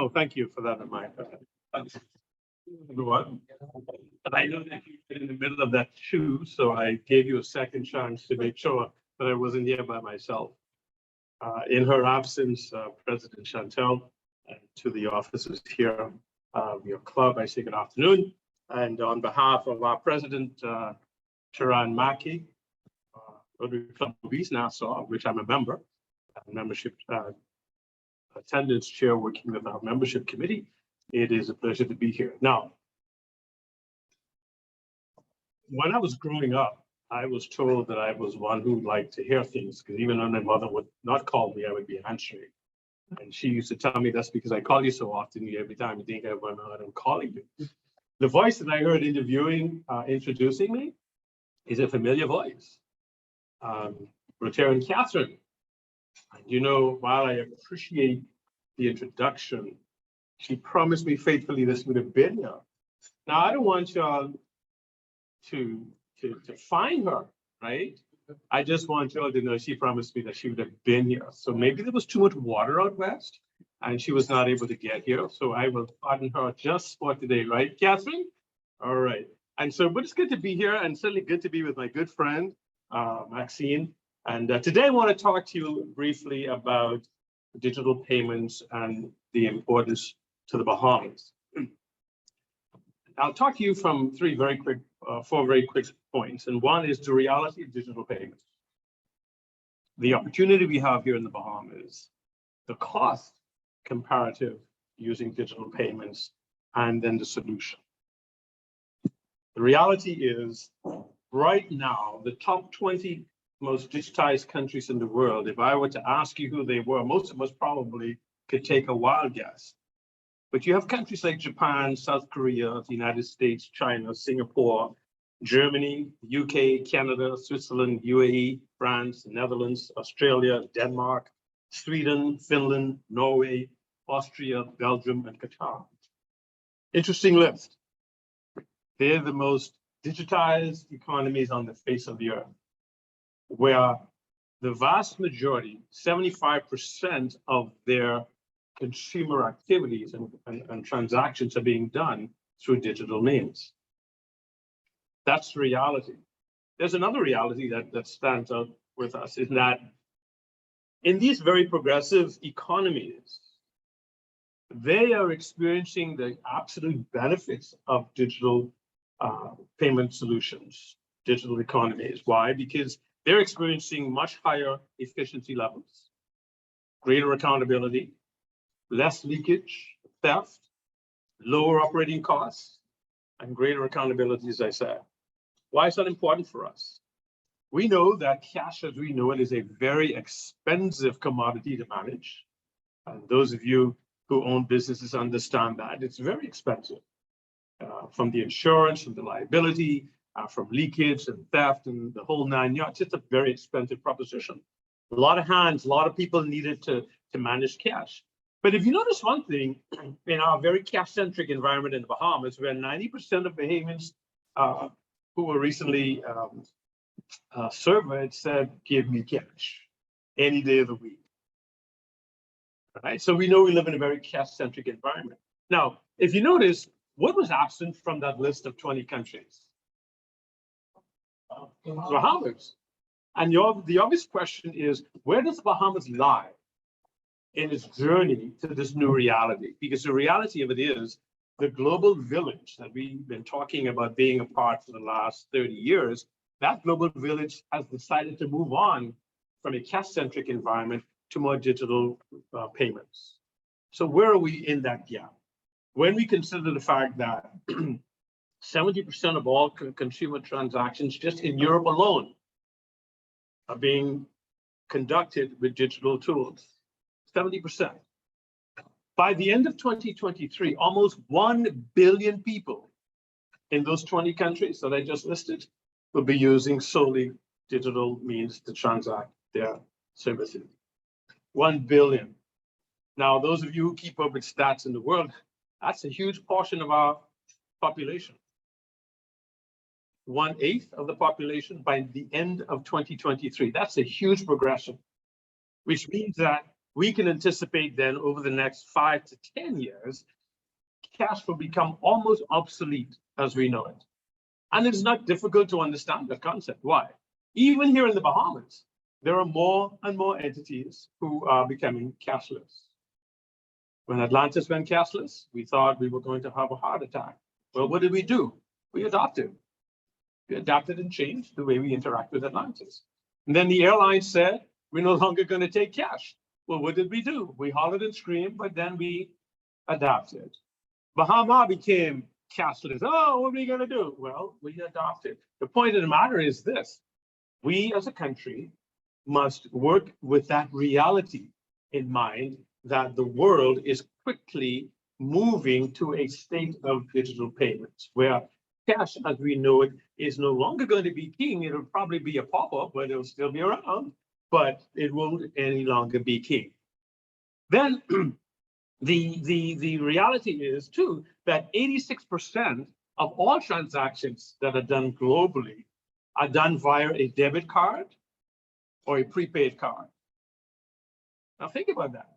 Oh, thank you for that reminder. Everyone, I know that you've been in the middle of that too, so I gave you a second chance to make sure that I wasn't here by myself. In her absence, President Chantel, and to the officers here of your club, I say good afternoon. And on behalf of our president, Charan Maki, Rotary Club of East Nassau, of which I'm a member, membership attendance chair working with our membership committee, it is a pleasure to be here. Now, when I was growing up, I was told that I was one who liked to hear things, because even when my mother would not call me, I would be answering. And she used to tell me that's because I call you so often, every time you think I'm calling you. The voice that I heard introducing me is a familiar voice. Rotarian Catherine. And you know, while I appreciate the introduction, she promised me faithfully this would have been here. Now, I don't want y'all to find her, right? I just want y'all to know she promised me that she would have been here. So maybe there was too much water out west and she was not able to get here. So I will pardon her just for today, right, Catherine? All right. And so, but it's good to be here and certainly good to be with my good friend, Maxine. And today I want to talk to you briefly about digital payments and the importance to the Bahamas. I'll talk to you from four very quick points. And one is the reality of digital payments. The opportunity we have here in the Bahamas, the cost comparative using digital payments, and then the solution. The reality is right now, the top 20 most digitized countries in the world, if I were to ask you who they were, most of us probably could take a wild guess. But you have countries like Japan, South Korea, the United States, China, Singapore, Germany, UK, Canada, Switzerland, UAE, France, Netherlands, Australia, Denmark, Sweden, Finland, Norway, Austria, Belgium, and Qatar. Interesting list. They're the most digitized economies on the face of the earth, where the vast majority, 75% of their consumer activities and transactions are being done through digital means. That's the reality. There's another reality that stands out with us, is that in these very progressive economies, they are experiencing the absolute benefits of digital payment solutions, digital economies. Why? Because they're experiencing much higher efficiency levels, greater accountability, less leakage, theft, lower operating costs, and greater accountability, as I said. Why is that important for us? We know that cash as we know it is a very expensive commodity to manage. And those of you who own businesses understand that. It's very expensive. From the insurance, from the liability, from leakage and theft and the whole nine yards. It's a very expensive proposition. A lot of hands, a lot of people needed to manage cash. But if you notice one thing, in our very cash-centric environment in the Bahamas, where 90% of Bahamians who were recently surveyed said, give me cash any day of the week. Right? So we know we live in a very cash-centric environment. Now, if you notice, what was absent from that list of 20 countries? Bahamas. And the obvious question is, where does Bahamas lie in its journey to this new reality? Because the reality of it is the global village that we've been talking about being a part for the last 30 years, that global village has decided to move on from a cash-centric environment to more digital payments. So where are we in that gap? When we consider the fact that 70% of all consumer transactions just in Europe alone are being conducted with digital tools, 70%. By the end of 2023, almost 1 billion people in those 20 countries that I just listed will be using solely digital means to transact their services. 1 billion. Now, those of you who keep up with stats in the world, that's a huge portion of our population. 1/8 of the population by the end of 2023. That's a huge progression, which means that we can anticipate then over the next 5 to 10 years, cash will become almost obsolete as we know it. And it's not difficult to understand that concept. Why? Even here in the Bahamas, there are more and more entities who are becoming cashless. When Atlantis went cashless, we thought we were going to have a heart attack. Well, what did we do? We adopted. We adapted and changed the way we interact with Atlantis. And then the airline said, we're no longer going to take cash. Well, what did we do? We hollered and screamed, but then we adapted. Bahama became cashless. Oh, what are we going to do? Well, we adopted. The point of the matter is this. We as a country must work with that reality in mind that the world is quickly moving to a state of digital payments where cash as we know it is no longer going to be king. It'll probably be a pop-up, but it'll still be around, but it won't any longer be king. Then the reality is too that 86% of all transactions that are done globally are done via a debit card or a prepaid card. Now think about that.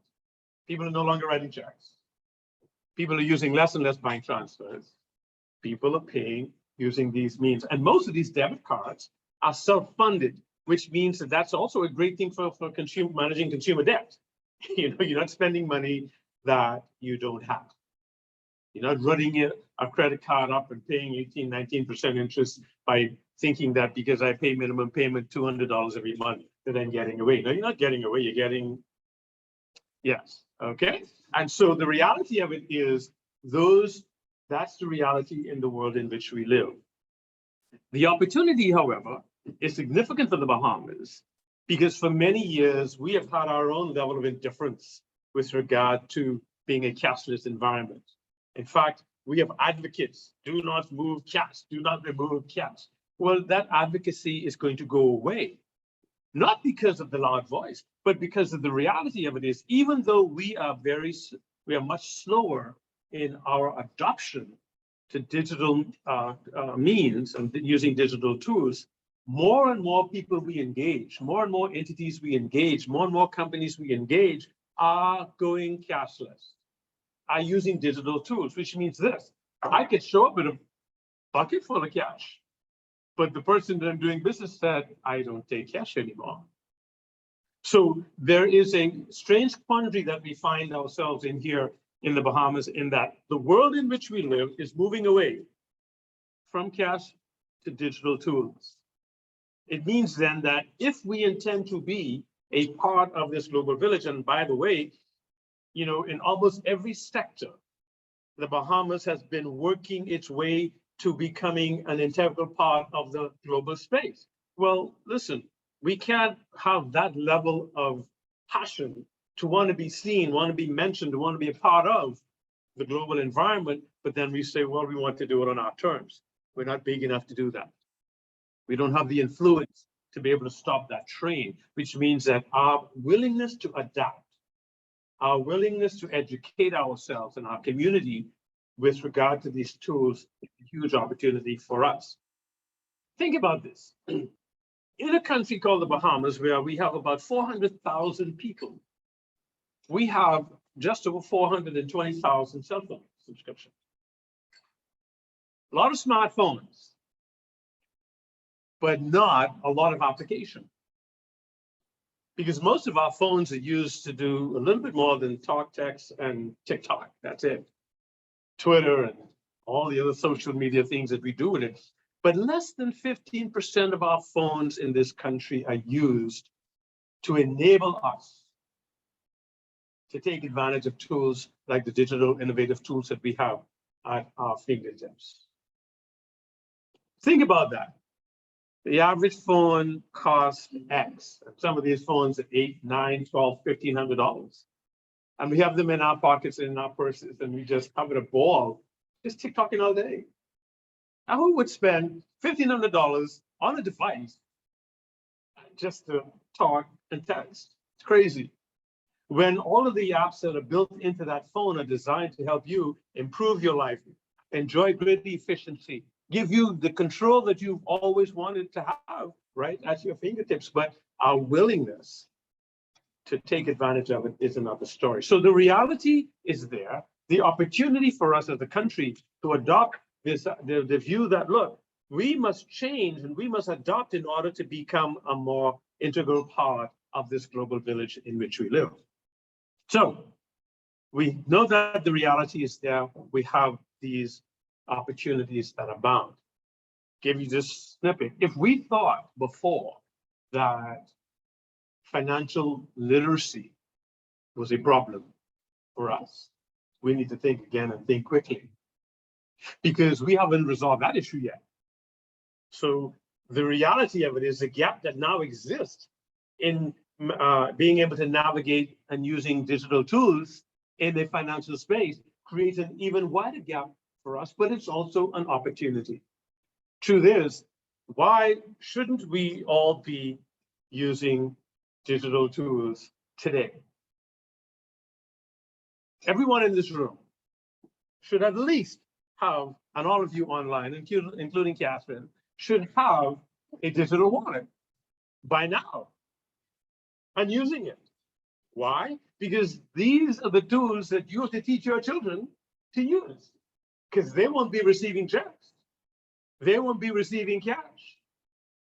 People are no longer writing checks. People are using less and less bank transfers. People are paying using these means. And most of these debit cards are self-funded, which means that that's also a great thing for managing consumer debt. You're not spending money that you don't have. You're not running a credit card up and paying 18, 19% interest by thinking that because I pay minimum payment $200 every month, that I'm getting away. No, you're not getting away, you're getting, yes, okay? And so the reality of it is that's the reality in the world in which we live. The opportunity, however, is significant for the Bahamas because for many years, we have had our own level of indifference with regard to being a cashless environment. In fact, we have advocates, do not move cash, do not remove cash. Well, that advocacy is going to go away, not because of the loud voice, but because of the reality of it is, even though we are much slower in our adoption to digital means and using digital tools, more and more people we engage, more and more entities we engage, more and more companies we engage are going cashless, are using digital tools, which means this. I could show up with a bucket full of cash, but the person that I'm doing business said, I don't take cash anymore. So there is a strange quandary that we find ourselves in here in the Bahamas, in that the world in which we live is moving away from cash to digital tools. It means then that if we intend to be a part of this global village, and by the way, in almost every sector, the Bahamas has been working its way to becoming an integral part of the global space. Well, listen, we can't have that level of passion to want to be seen, want to be mentioned, to want to be a part of the global environment, but then we say, well, we want to do it on our terms. We're not big enough to do that. We don't have the influence to be able to stop that train, which means that our willingness to adapt, our willingness to educate ourselves and our community with regard to these tools is a huge opportunity for us. Think about this. In a country called the Bahamas, where we have about 400,000 people, we have just over 420,000 cell phone subscriptions. A lot of smartphones, but not a lot of application. Because most of our phones are used to do a little bit more than talk, text, and TikTok. That's it. Twitter and all the other social media things that we do with it. But less than 15% of our phones in this country are used to enable us to take advantage of tools like the digital innovative tools that we have at our fingertips. Think about that. The average phone costs X. Some of these phones are $8, $9, $12, $1,500. And we have them in our pockets and in our purses, and we just have it a ball, just TikToking all day. Now, who would spend $1,500 on a device just to talk and text? It's crazy. When all of the apps that are built into that phone are designed to help you improve your life, enjoy great efficiency, give you the control that you've always wanted to have, right, at your fingertips, but our willingness to take advantage of it is another story. So the reality is there. The opportunity for us as a country to adopt this, the view that, look, we must change and we must adopt in order to become a more integral part of this global village in which we live. So we know that the reality is there. We have these opportunities that abound. Give you this snippet. If we thought before that financial literacy was a problem for us, we need to think again and think quickly, because we haven't resolved that issue yet. So the reality of it is the gap that now exists in being able to navigate and using digital tools in the financial space creates an even wider gap for us, but it's also an opportunity. Truth is, why shouldn't we all be using digital tools today? Everyone in this room should at least have, and all of you online, including Catherine, should have a digital wallet by now and using it. Why? Because these are the tools that you have to teach your children to use, because they won't be receiving checks. They won't be receiving cash.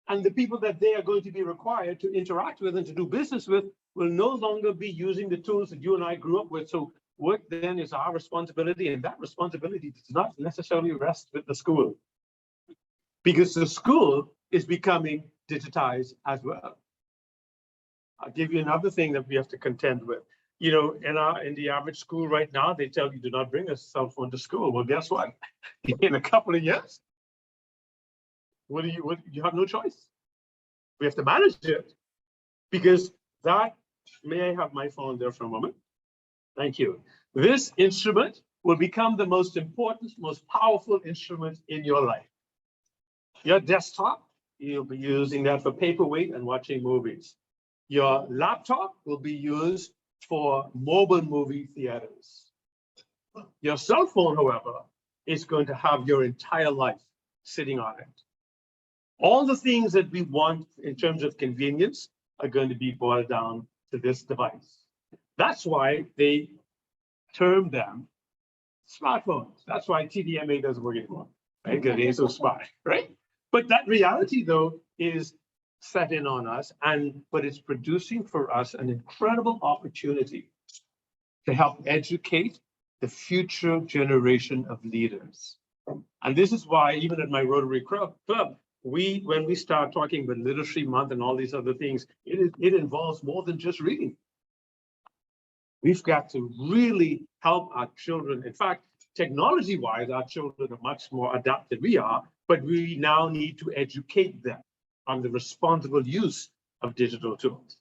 And the people that they are going to be required to interact with and to do business with will no longer be using the tools that you and I grew up with. So what then is our responsibility? And that responsibility does not necessarily rest with the school, because the school is becoming digitized as well. I'll give you another thing that we have to contend with. You know, in the average school right now, they tell you do not bring a cell phone to school. Well, guess what? In a couple of years, you have no choice. We have to manage it, because that, may I have my phone there for a moment? Thank you. This instrument will become the most important, most powerful instrument in your life. Your desktop, you'll be using that for paperweight and watching movies. Your laptop will be used for mobile movie theaters. Your cell phone, however, is going to have your entire life sitting on it. All the things that we want in terms of convenience are going to be boiled down to this device. That's why they term them smartphones. That's why TDMA doesn't work anymore, right? Because they're so smart, right? But that reality, though, is set in on us, but it's producing for us an incredible opportunity to help educate the future generation of leaders. And this is why, even at my Rotary Club, when we start talking about Literacy Month and all these other things, it involves more than just reading. We've got to really help our children. In fact, technology-wise, our children are much more adept than we are, but we now need to educate them on the responsible use of digital tools.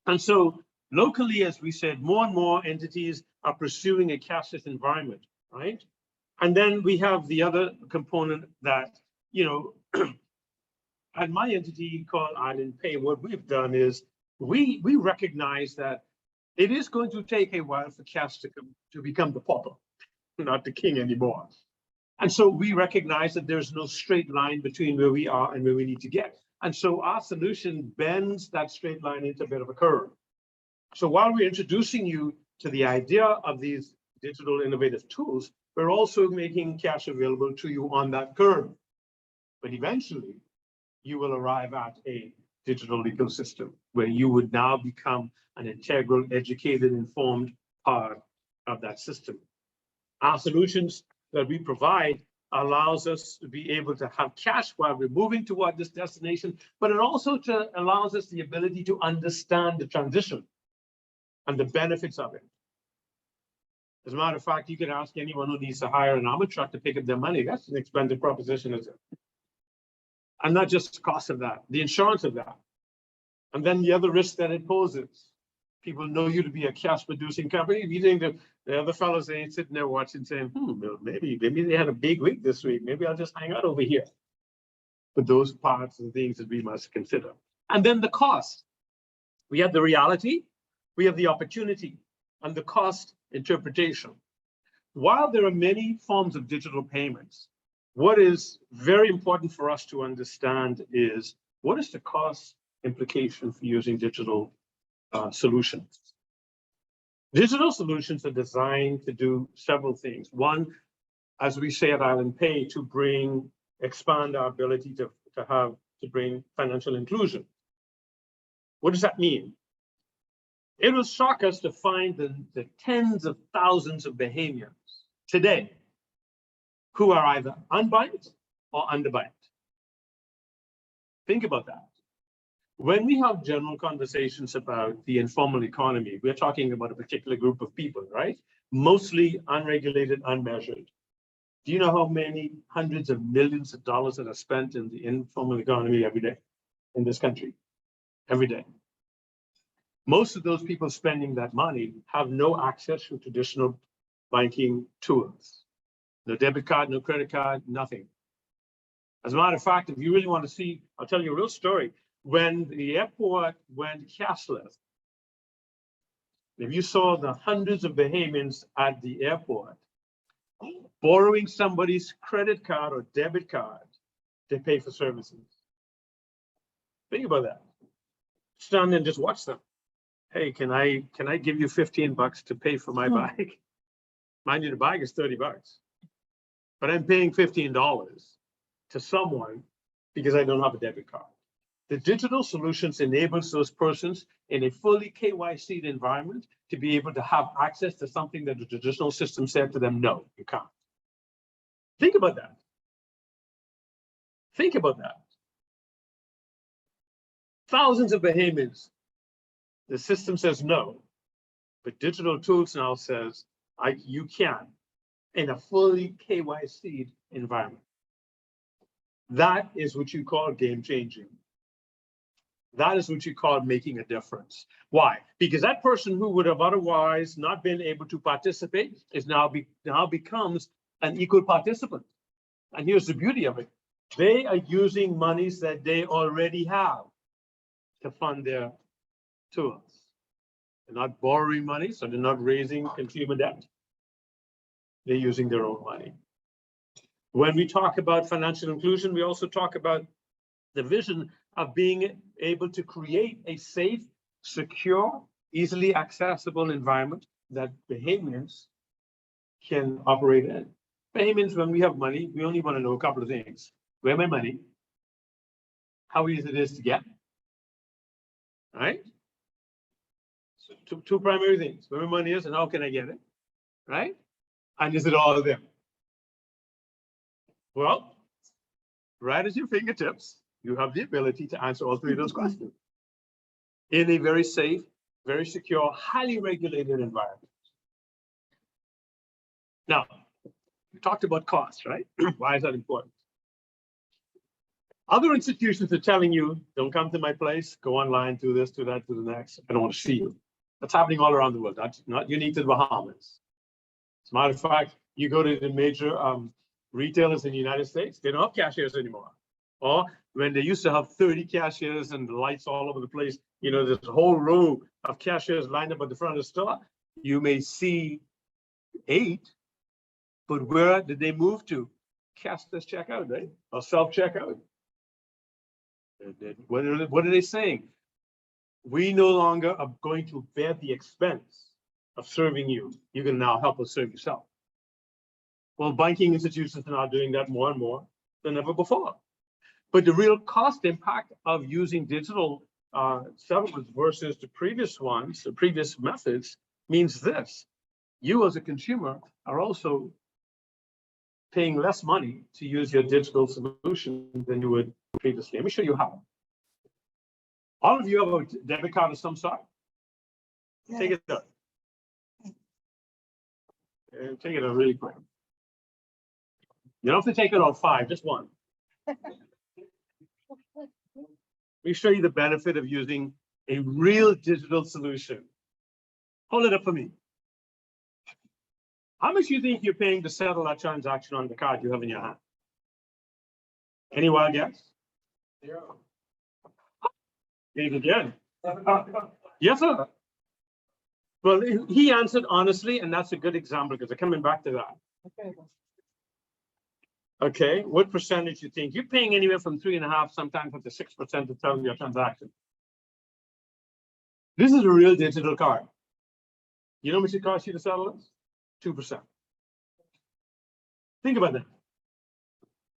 And so locally, as we said, more and more entities are pursuing a cashless environment, right? And then we have the other component that, you know, at my entity called Island Pay, what we've done is we recognize that it is going to take a while for cash to become the pauper, not the king anymore. And so we recognize that there's no straight line between where we are and where we need to get. And so our solution bends that straight line into a bit of a curve. So while we're introducing you to the idea of these digital innovative tools, we're also making cash available to you on that curve. But eventually, you will arrive at a digital ecosystem where you would now become an integral, educated, informed part of that system. Our solutions that we provide allows us to be able to have cash while we're moving toward this destination, but it also allows us the ability to understand the transition and the benefits of it. As a matter of fact, you can ask anyone who needs to hire an armor truck to pick up their money. That's an expensive proposition, isn't it? And not just the cost of that, the insurance of that. And then the other risk that it poses. People know you to be a cash producing company. You think that the other fellows ain't sitting there watching saying, maybe they had a big week this week. Maybe I'll just hang out over here. But those parts and things that we must consider. And then the cost. We have the reality, we have the opportunity, and the cost interpretation. While there are many forms of digital payments, what is very important for us to understand is what is the cost implication for using digital solutions. Digital solutions are designed to do several things. One, as we say at Island Pay, to expand our ability to bring financial inclusion. What does that mean? It will shock us to find the tens of thousands of Bahamians today who are either unbanked or underbanked. Think about that. When we have general conversations about the informal economy, we're talking about a particular group of people, right? Mostly unregulated, unmeasured. Do you know how many hundreds of millions of dollars that are spent in the informal economy every day in this country? Every day. Most of those people spending that money have no access to traditional banking tools. No debit card, no credit card, nothing. As a matter of fact, if you really want to see, I'll tell you a real story. When the airport went cashless, if you saw the hundreds of Bahamians at the airport borrowing somebody's credit card or debit card to pay for services. Think about that. Stand and just watch them. Hey, can I give you $15 to pay for my bag? Mind you, the bag is $30, but I'm paying $15 to someone because I don't have a debit card. The digital solutions enables those persons in a fully KYC'd environment to be able to have access to something that the traditional system said to them, no, you can't. Think about that. Think about that. Thousands of Bahamians, the system says no, but digital tools now says, you can in a fully KYC'd environment. That is what you call game changing. That is what you call making a difference. Why? Because that person who would have otherwise not been able to participate is now becomes an equal participant. And here's the beauty of it. They are using monies that they already have to fund their tools. They're not borrowing money, so they're not raising consumer debt. They're using their own money. When we talk about financial inclusion, we also talk about the vision of being able to create a safe, secure, easily accessible environment that Bahamians can operate in. Bahamians, when we have money, we only want to know a couple of things. Where my money, how easy it is to get, right? So two primary things, where my money is and how can I get it, right? And is it all there? Well, right at your fingertips, you have the ability to answer all three of those questions in a very safe, very secure, highly regulated environment. Now, we talked about cost, right? Why is that important? Other institutions are telling you, don't come to my place, go online, do this, do that, do the next. I don't want to see you. That's happening all around the world. That's not unique to the Bahamas. As a matter of fact, you go to the major retailers in the United States, they don't have cashiers anymore. Or when they used to have 30 cashiers and the lights all over the place, you know, there's a whole row of cashiers lined up at the front of the store. You may see 8, but where did they move to? Cashless checkout, right? Or self-checkout. What are they saying? We no longer are going to bear the expense of serving you. You can now help us serve yourself. Well, banking institutions are now doing that more and more than ever before. But the real cost impact of using digital settlements versus the previous ones, the previous methods, means this. You as a consumer are also paying less money to use your digital solution than you would previously. Let me show you how. All of you have a debit card of some sort? Yeah. Take it out. Take it out really quick. You don't have to take it all 5, just one. Let me show you the benefit of using a real digital solution. Hold it up for me. How much do you think you're paying to settle that transaction on the card you have in your hand? Any wild guess? 0. Again. Yes, sir. Well, he answered honestly, and that's a good example because they're coming back to that. Okay. Okay, what percentage do you think? You're paying anywhere from 3.5%, sometimes up to 6% to settle your transaction. This is a real digital card. You know how much it costs you to settle this? 2%. Think about that.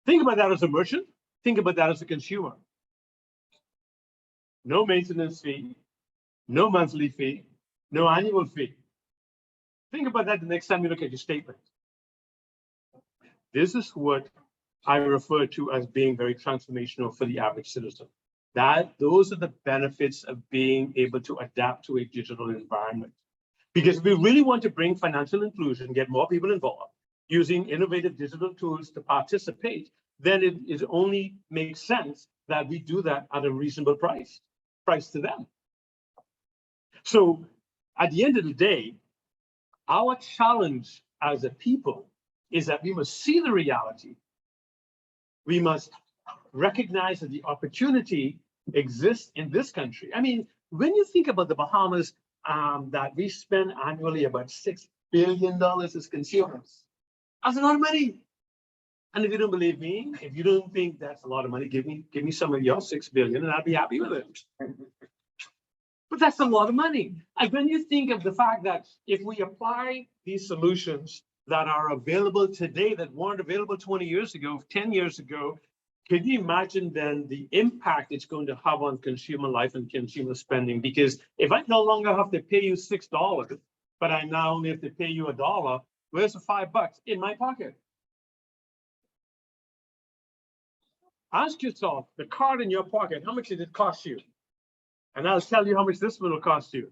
Think about that as a merchant. Think about that as a consumer. No maintenance fee, no monthly fee, no annual fee. Think about that the next time you look at your statement. This is what I refer to as being very transformational for the average citizen. Those are the benefits of being able to adapt to a digital environment. Because if we really want to bring financial inclusion, get more people involved, using innovative digital tools to participate, then it only makes sense that we do that at a reasonable price to them. So at the end of the day, our challenge as a people is that we must see the reality. We must recognize that the opportunity exists in this country. I mean, when you think about the Bahamas, that we spend annually about $6 billion as consumers. That's a lot of money. And if you don't believe me, if you don't think that's a lot of money, give me some of your $6 billion and I'll be happy with it. But that's a lot of money. And when you think of the fact that if we apply these solutions that are available today that weren't available 20 years ago, 10 years ago, can you imagine then the impact it's going to have on consumer life and consumer spending? Because if I no longer have to pay you $6, but I now only have to pay you $1, where's the $5 in my pocket? Ask yourself, the card in your pocket, how much did it cost you? And I'll tell you how much this one will cost you.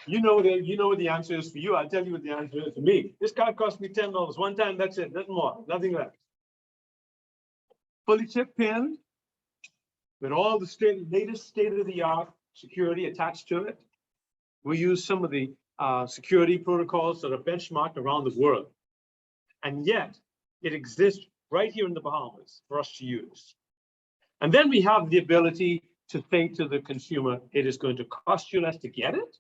You know what the answer is for you. I'll tell you what the answer is for me. This card cost me $10 one time. That's it. Nothing more. Nothing less. Fully chip pinned with all the latest state-of-the-art security attached to it. We use some of the security protocols that are benchmarked around the world. And yet it exists right here in the Bahamas for us to use. And then we have the ability to say to the consumer, it is going to cost you less to get it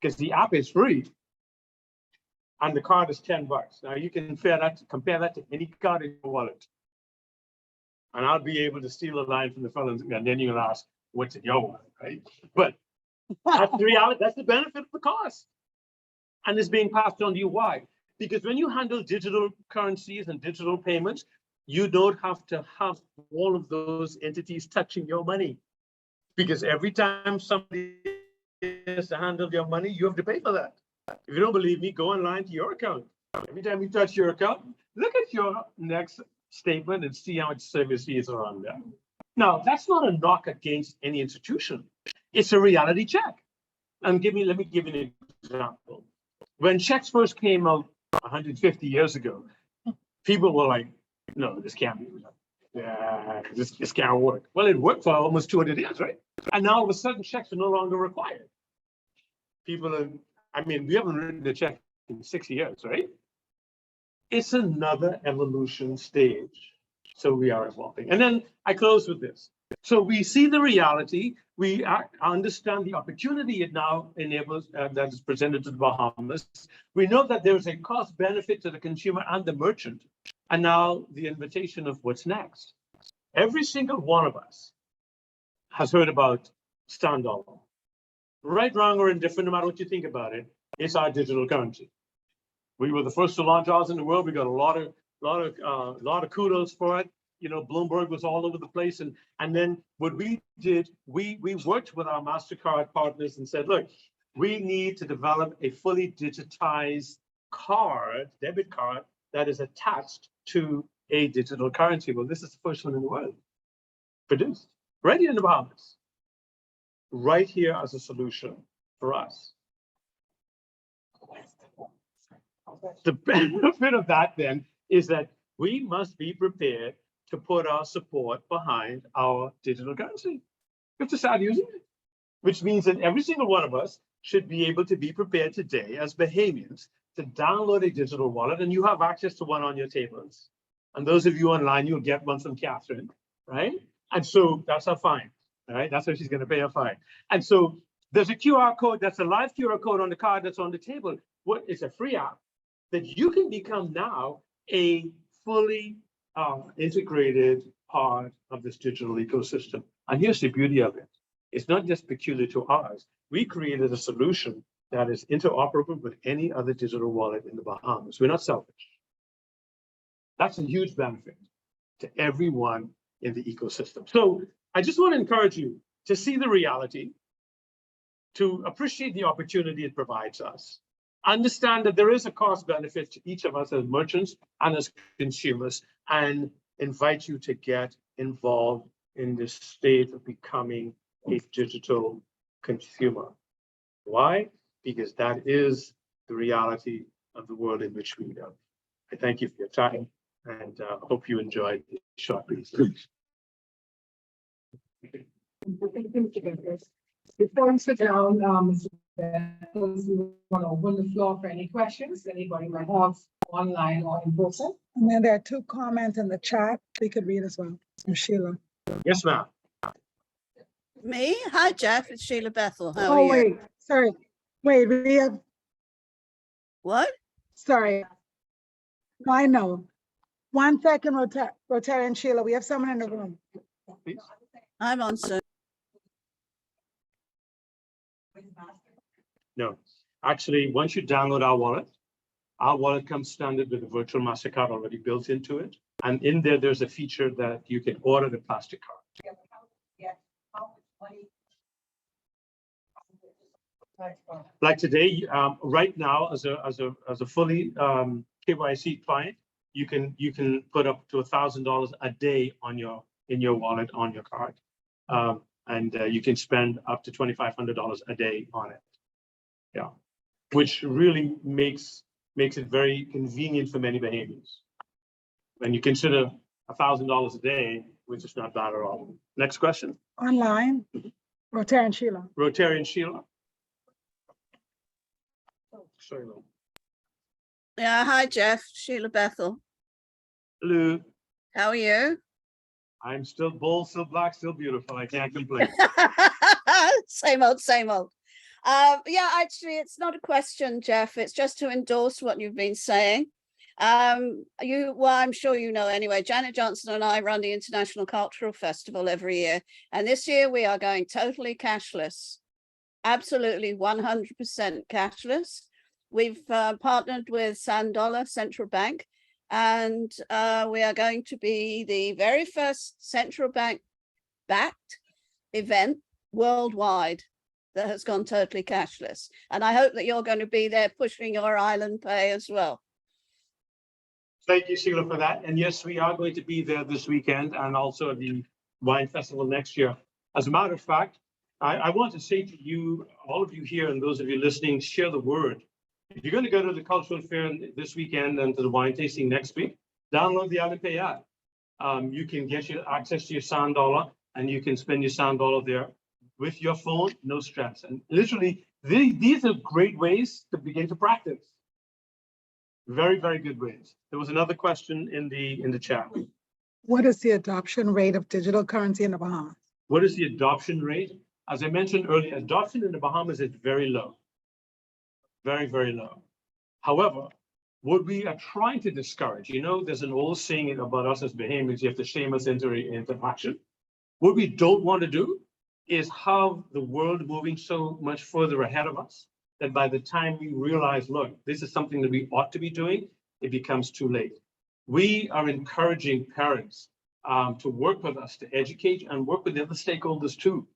because the app is free and the card is $10. Now you can compare that to any card in your wallet. And I'll be able to steal a line from the fellow and then you'll ask, what's in your wallet, right? But that's the reality, that's the benefit of the cost. And it's being passed on to you. Why? Because when you handle digital currencies and digital payments, you don't have to have all of those entities touching your money. Because every time somebody has to handle your money, you have to pay for that. If you don't believe me, go online to your account. Every time you touch your account, look at your next statement and see how much service fees are on there. Now, that's not a knock against any institution. It's a reality check. And let me give you an example. When checks first came out 150 years ago, people were like, no, this can't be real. Yeah, this can't work. Well, it worked for almost 200 years, right? And now all of a sudden checks are no longer required. We haven't written a check in 6 years, right? It's another evolution stage. So we are evolving. And then I close with this. So we see the reality, we understand the opportunity it now enables that is presented to the Bahamas. We know that there's a cost benefit to the consumer and the merchant. And now the invitation of what's next. Every single one of us has heard about Stand Dollar. Right, wrong, or indifferent, no matter what you think about it, it's our digital currency. We were the first to launch ours in the world. We got a lot of kudos for it. You know, Bloomberg was all over the place. And then what we did, we worked with our MasterCard partners and said, look, we need to develop a fully digitized card, debit card, that is attached to a digital currency. Well, this is the first one in the world produced right here in the Bahamas, right here as a solution for us. The benefit of that then is that we must be prepared to put our support behind our digital currency. We have to start using it, which means that every single one of us should be able to be prepared today as Bahamians to download a digital wallet, and you have access to one on your tables. And those of you online, you'll get one from Catherine, right? And so that's her fine, all right? That's how she's going to pay her fine. And so there's a QR code, that's a live QR code on the card that's on the table. It's a free app that you can become now a fully integrated part of this digital ecosystem. And here's the beauty of it. It's not just peculiar to ours. We created a solution that is interoperable with any other digital wallet in the Bahamas. We're not selfish. That's a huge benefit to everyone in the ecosystem. So I just want to encourage you to see the reality, to appreciate the opportunity it provides us, understand that there is a cost benefit to each of us as merchants and as consumers, and invite you to get involved in this state of becoming a digital consumer. Why? Because that is the reality of the world in which we live. I thank you for your time, and hope you enjoyed the short presentation. Before we sit down, we want to open the floor for any questions anybody might have online or in person. And then there are 2 comments in the chat we could read as well from Sheila. Yes, ma'am. Me? Hi, Jeff. It's Sheila Bethel. How are you? Wait, sorry. Wait, we have, What? sorry. No, I know. 1 second, Rotary and Sheila. We have someone in the room. Please. I'm on Zoom. No, actually, once you download our wallet comes standard with a virtual MasterCard already built into it. And in there, there's a feature that you can order the plastic card. Like today, right now, as a fully KYC client, you can put up to $1,000 a day on in your wallet on your card, and you can spend up to $2,500 a day on it. Yeah, which really makes it very convenient for many Bahamians. When you consider $1,000 a day, which is not bad at all. Next question. Online, Rotary and Sheila. Rotary and Sheila. Sorry, no. Yeah, hi, Jeff. Sheila Bethel. Hello. How are you? I'm still bold, still black, still beautiful. I can't complain. Same old, same old. Yeah, actually, it's not a question, Jeff. It's just to endorse what you've been saying. Well, I'm sure you know anyway, Janet Johnson and I run the International Cultural Festival every year. And this year we are going totally cashless. Absolutely 100% cashless. We've partnered with Sandola Central Bank, and we are going to be the very first central bank backed event worldwide that has gone totally cashless. And I hope that you're going to be there pushing your Island Pay as well. Thank you, Sheila, for that. And yes, we are going to be there this weekend and also at the Wine Festival next year. As a matter of fact, I want to say to you, all of you here and those of you listening, share the word. If you're going to go to the cultural fair this weekend and to the wine tasting next week, download the Island Pay app. You can get your access to your Sandola and you can spend your Sandola there with your phone, no stress. And literally, these are great ways to begin to practice. Very, very good ways. There was another question in the chat. What is the adoption rate of digital currency in the Bahamas? What is the adoption rate? As I mentioned earlier, adoption in the Bahamas is very low. Very, very low. However, what we are trying to discourage, there's an old saying about us as Bahamians, you have to shame us into action. What we don't want to do is have the world moving so much further ahead of us that by the time we realize, look, this is something that we ought to be doing, it becomes too late. We are encouraging parents to work with us, to educate and work with the other stakeholders too,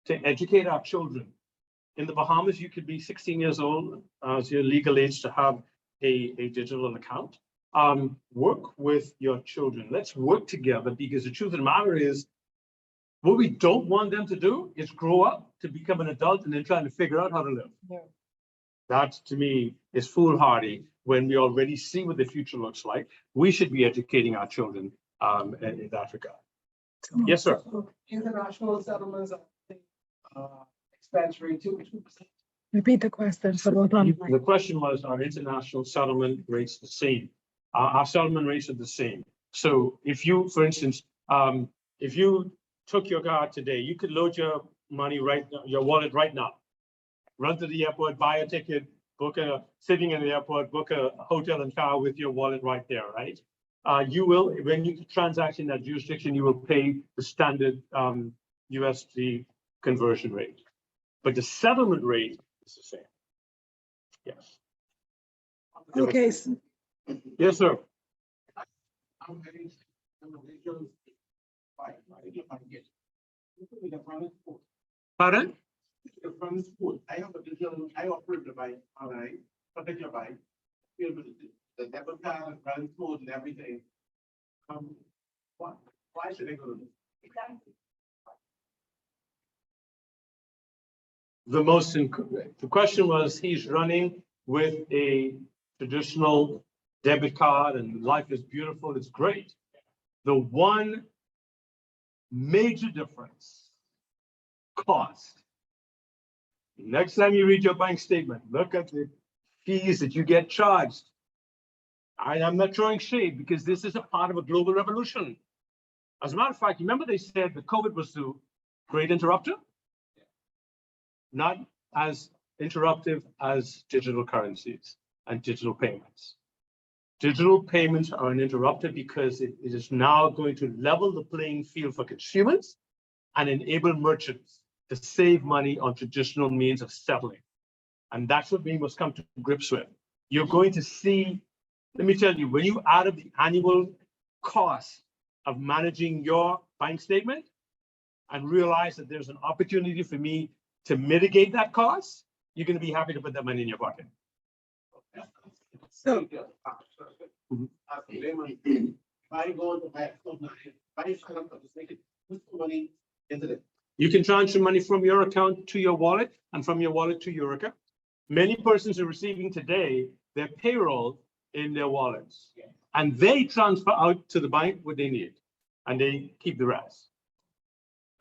to educate our children. In the Bahamas, you could be 16 years old as your legal age to have a digital account. Work with your children. Let's work together, because the truth of the matter is, what we don't want them to do is grow up to become an adult and then trying to figure out how to live. Yeah. That, to me, is foolhardy when we already see what the future looks like. We should be educating our children in that regard. Yes, sir. International settlements, expense rate 2%. Repeat the question. So those on- The question was, are international settlement rates the same? Our settlement rates are the same. So if you, for instance, if you took your card today, you could load your money right now, your wallet right now, run to the airport, buy a ticket, sitting in the airport, book a hotel and car with your wallet right there, right? You will, when you transact in that jurisdiction, you will pay the standard USD conversion rate, but the settlement rate is the same. Yes. Okay, Yes, sir. Pardon? I have a digital, I operate the bike online, protect your bike, feel with the debit card, running code and everything. Why should I go to this? The question was, he's running with a traditional debit card and life is beautiful, it's great. The one major difference, cost. Next time you read your bank statement, look at the fees that you get charged. I'm not throwing shade because this is a part of a global revolution. As a matter of fact, remember they said that COVID was the great interrupter? Not as interruptive as digital currencies and digital payments. Digital payments are an interrupter because it is now going to level the playing field for consumers and enable merchants to save money on traditional means of settling. And that's what we must come to grips with. You're going to see, let me tell you, when you add up the annual cost of managing your bank statement and realize that there's an opportunity for me to mitigate that cost, you're going to be happy to put that money in your pocket. so, I go to buy something, buy something, make it, put the money into it. You can transfer money from your account to your wallet and from your wallet to your account. Many persons are receiving today their payroll in their wallets, and they transfer out to the bank what they need, and they keep the rest.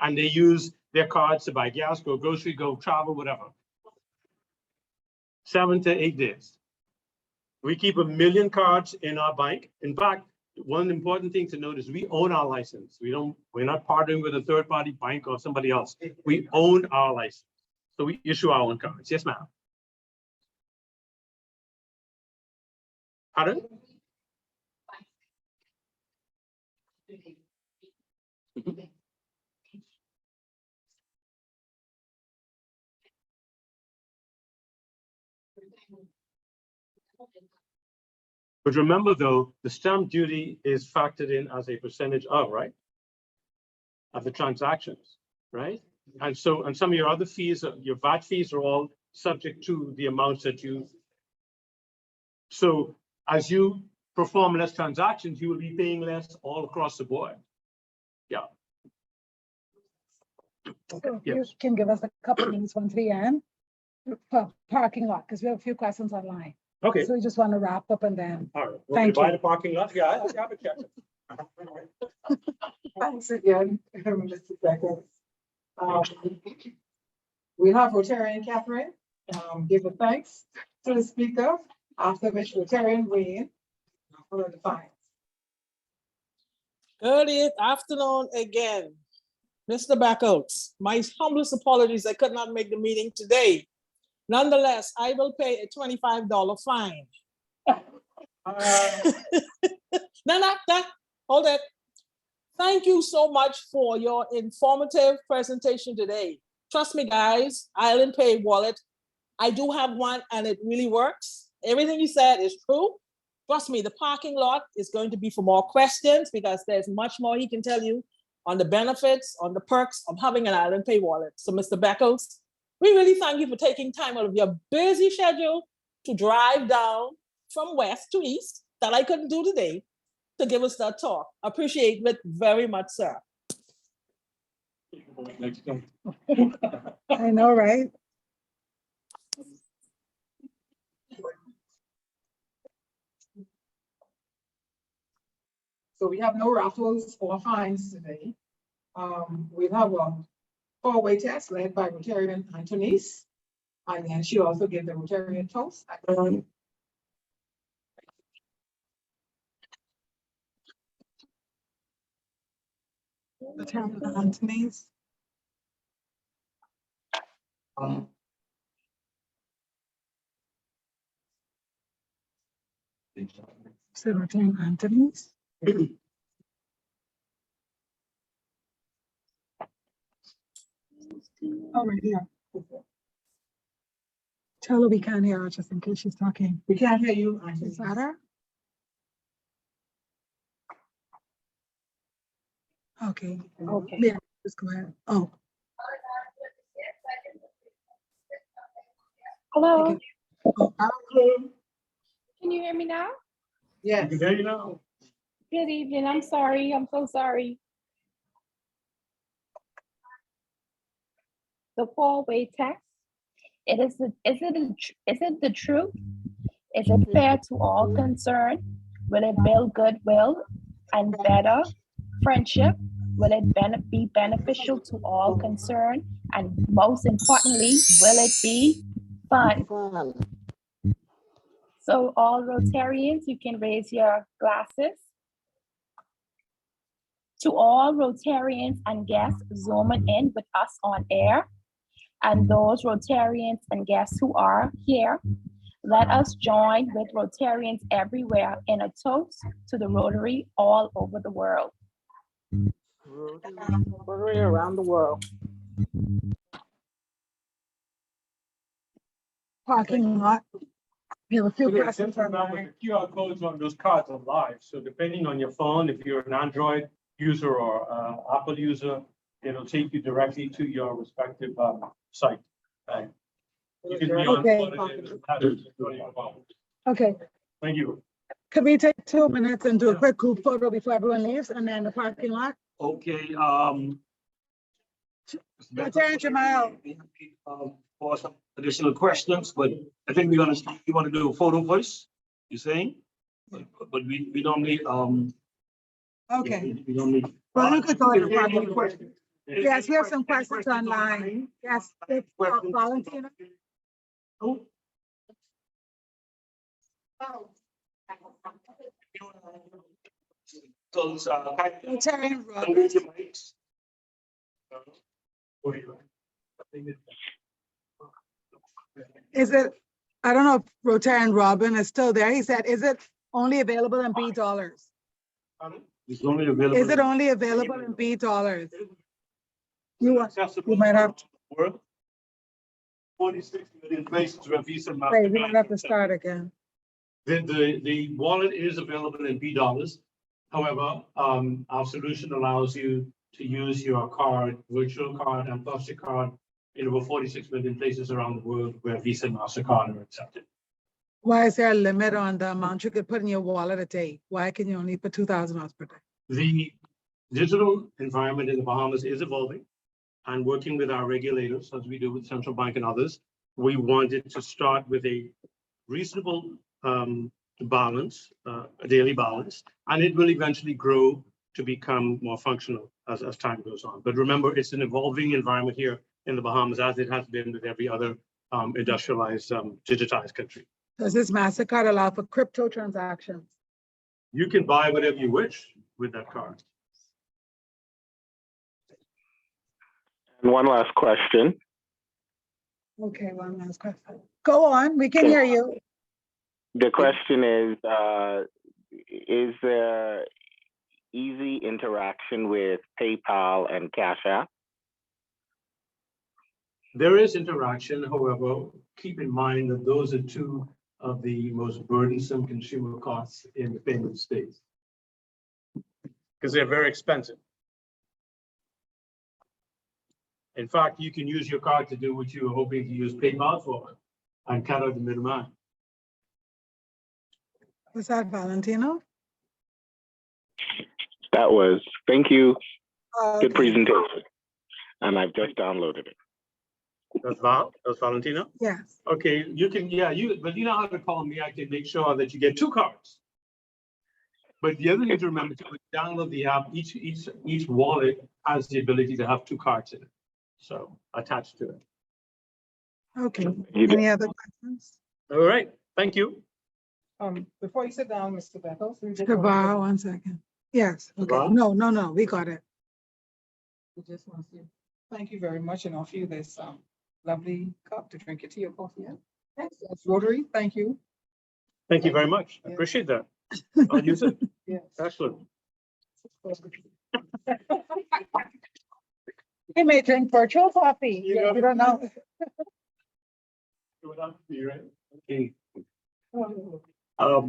And they use their cards to buy gas, go grocery, go travel, whatever. 7 to 8 days. We keep 1 million cards in our bank. In fact, one important thing to note is we own our license. We're not partnering with a third-party bank or somebody else. We own our license. So we issue our own cards. Yes, ma'am. Pardon? But remember though, the stamp duty is factored in as a percentage of, right? Of the transactions, right? And so, and some of your other fees, your VAT fees are all subject to the amounts that you. So as you perform less transactions, you will be paying less all across the board. Yeah. so you Yes. can give us a couple of minutes once we end for parking lot, because we have a few questions online. Okay. So we just want to wrap up and then, All right. Thank Buy you. the parking lot, yeah. I have a check. Thanks again, Mr. Becker. We have Rotarian Catherine, give a thanks to the speaker, after which Rotarian Wayne for the fines. Good afternoon again. Mr. Backouts, my humblest apologies, I could not make the meeting today. Nonetheless, I will pay a $25 fine. No, hold it. Thank you so much for your informative presentation today. Trust me, guys, Island Pay wallet, I do have one and it really works. Everything you said is true. Trust me, the parking lot is going to be for more questions because there's much more he can tell you on the benefits, on the perks of having an Island Pay wallet. So Mr. Beckles, we really thank you for taking time out of your busy schedule to drive down from west to east that I couldn't do today to give us that talk. Appreciate it very much, sir. Next time. I know, right? So we have no raffles or fines today. We have a four-way test led by Rotarian Antonis. And then she also gave the Rotarian toast. The town of Anthony's. So we're doing Anthony's. Oh, right here. Tell her we can't hear her just in case she's talking. We can't hear you. Is that her? Okay. Okay. Yeah, just go ahead. Oh, Hello, okay. Oh, can you hear me now? Yes. There you know. Good evening. I'm sorry. I'm so sorry. The four-way text. Is it the truth? Is it fair to all concerned? Will it build goodwill and better friendship? Will it be beneficial to all concerned? And most importantly, will it be fun? So all Rotarians, you can raise your glasses. To all Rotarians and guests zooming in with us on air, and those Rotarians and guests who are here, let us join with Rotarians everywhere in a toast to the Rotary all over the world. Rotary around the world. parking lot. We have a few Okay, questions just remember online. the QR codes on those cards are live, so depending on your phone, if you're an Android user or Apple user, it'll take you directly to your respective site. Right? You can be on. Okay. Okay, Thank you. could we take 2 minutes and do a quick group photo before everyone leaves and then the parking lot? Okay, Rotarian Jamal. For some additional questions, but I think you want to do a photo voice, you're saying? But we normally, Okay, we normally. well, you could go to the parking Any lot. questions? Yes, we have some questions online. Yes, it's Valentina. Oh, So, Rotarian Rob. unmute your mics. Is it, I don't know if Rotarian Robin is still there. He said, is it only available in B dollars? It's only available. Is it only available in B dollars? You want, Accessible you might have, to work. 46 million places where Visa. wait, we might have to start again. The wallet is available in B dollars. However, our solution allows you to use your card, virtual card and plastic card in over 46 million places around the world where Visa and MasterCard are accepted. Why is there a limit on the amount you could put in your wallet a day? Why can you only put $2,000 per day? The digital environment in the Bahamas is evolving, and working with our regulators, as we do with central bank and others, we wanted to start with a reasonable balance, a daily balance, and it will eventually grow to become more functional as time goes on. But remember, it's an evolving environment here in the Bahamas, as it has been with every other industrialized, digitized country. Does this MasterCard allow for crypto transactions? You can buy whatever you wish with that card. And one last question. Okay, one last question. Go on, we can hear you. The question is there easy interaction with PayPal and Cash App? There is interaction, however, keep in mind that those are two of the most burdensome consumer costs in the payment space, because they're very expensive. In fact, you can use your card to do what you were hoping to use PayPal for and cut out the middleman. Was that Valentino? That was, thank you. Good Okay. presentation. And I've just downloaded it. That's Valentino? Yes. Okay, you can, but you know how to call me, I can make sure that you get two cards. But the other thing to remember, to download the app, each wallet has the ability to have two cards in it. So attached to it. Okay, You did. any other questions? All right, thank you. Before you sit down, Mr. Beckles. Kabar, 1 second. Yes, okay, Kabar? no, we got it. We just want to thank you very much and offer you this lovely cup to drink your tea or coffee in. Yes, that's Rotary, thank you. Thank you very much. I appreciate that. I'll use it. Yes. Excellent. He may drink virtual coffee. You know. We don't know. It would have to be, right? Okay.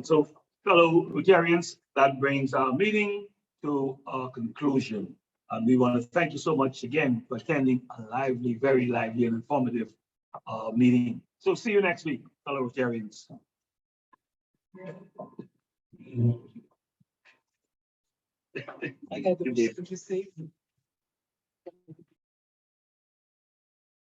So fellow Rotarians, that brings our meeting to a conclusion. And we want to thank you so much again for attending a lively, very lively and informative meeting. So see you next week, fellow Rotarians. I got the, did you see?